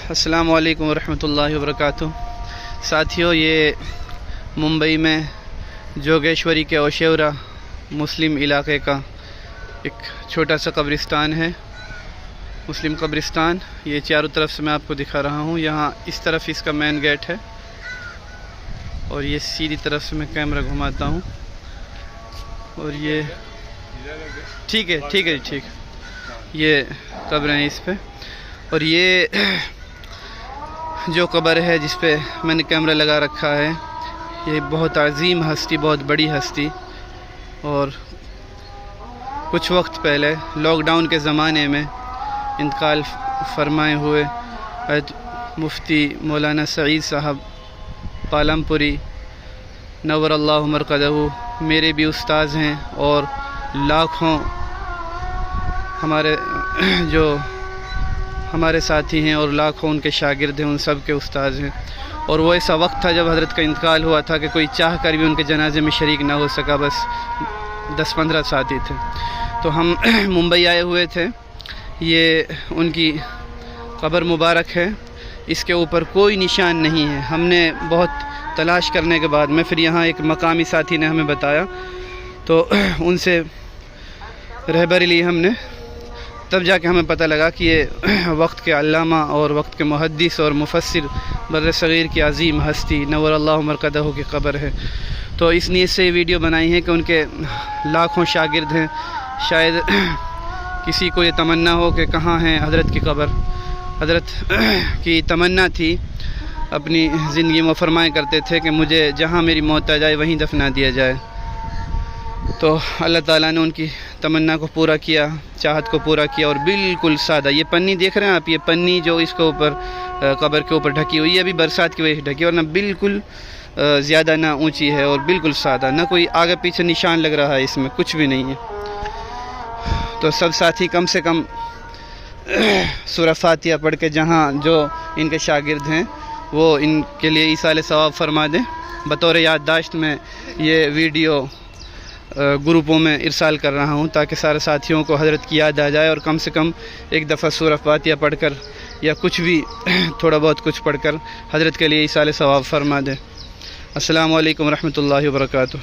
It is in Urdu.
السلام علیکم ورحمۃ اللہ وبرکاتہ۔ ساتھیوں، یہ ممبئی میں جوگیشوری کے اوشیورا مسلم علاقے کا ایک چھوٹا سا قبرستان ہے، مسلم قبرستان۔ یہ چاروں طرف سے میں آپ کو دکھا رہا ہوں۔ یہاں اس طرف اس کا مین گیٹ ہے اور یہ سیدھی طرف سے میں کیمرہ گھماتا ہوں اور یہ ٹھیک ہے ٹھیک ہے، یہ قبر ہے اس پہ۔ اور یہ جو قبر ہے جس پہ میں نے کیمرہ لگا رکھا ہے، یہ بہت عظیم ہستی، بہت بڑی ہستی، اور کچھ وقت پہلے لاک ڈاؤن کے زمانے میں انتقال فرمائے ہوئے مفتی مولانا سعید صاحب پالم پوری نور اللہ مرقدہ میرے بھی استاذ ہیں، اور لاکھوں ہمارے ساتھی ہیں اور لاکھوں ان کے شاگرد ہیں، ان سب کے استاذ ہیں۔ اور وہ ایسا وقت تھا جب حضرت کا انتقال ہوا تھا کہ کوئی چاہ کر بھی ان کے جنازے میں شریک نہ ہو سکا، بس 10-15 ساتھی تھے۔ تو ہم ممبئی آئے ہوئے تھے۔ یہ ان کی قبر مبارک ہے، اس کے اوپر کوئی نشان نہیں ہے۔ ہم نے بہت تلاش کرنے کے بعد میں پھر یہاں ایک مقامی ساتھی نے ہمیں بتایا، تو ان سے رہبری لی ہم نے، تب جا کے ہمیں پتہ لگا کہ یہ وقت کے علامہ اور وقت کے محدث اور مفسر بر صغیر کی عظیم ہستی نور اللہ مرقدہ کی قبر ہے۔ تو اس نیت سے یہ ویڈیو بنائی ہے کہ ان کے لاکھوں شاگرد ہیں، شاید کسی کو یہ تمنا ہو کہ کہاں ہے حضرت کی قبر۔ حضرت کی تمنا تھی، اپنی زندگی میں فرمایا کرتے تھے کہ مجھے جہاں میری موت آ جائے وہیں دفنا دیا جائے۔ تو اللہ تعالیٰ نے ان کی تمنا کو پورا کیا، چاہت کو پورا کیا، اور بالکل سادہ یہ پنی دیکھ رہے ہیں آپ، یہ پنی جو اس کے اوپر قبر کے اوپر ڈھکی ہوئی ہے، ابھی برسات کی وجہ سے ڈھکی ہے، اور نہ بالکل زیادہ نہ اونچی ہے، اور بالکل سادہ، نہ کوئی آگے پیچھے نشان لگ رہا ہے، اس میں کچھ بھی نہیں ہے۔ تو سب ساتھی کم سے کم سورہ فاتحہ پڑھ کے جہاں جو ان کے شاگرد ہیں وہ ان کے لیے ایصال ثواب فرما دیں۔ بطور یادداشت میں یہ ویڈیو گروپوں میں ارسال کر رہا ہوں تاکہ سارے ساتھیوں کو حضرت کی یاد آ جائے، اور کم سے کم ایک دفعہ سورہ فاتحہ پڑھ کر یا کچھ بھی تھوڑا بہت کچھ پڑھ کر حضرت کے لیے ایصال ثواب فرما دیں۔ السلام علیکم ورحمۃ اللہ وبرکاتہ۔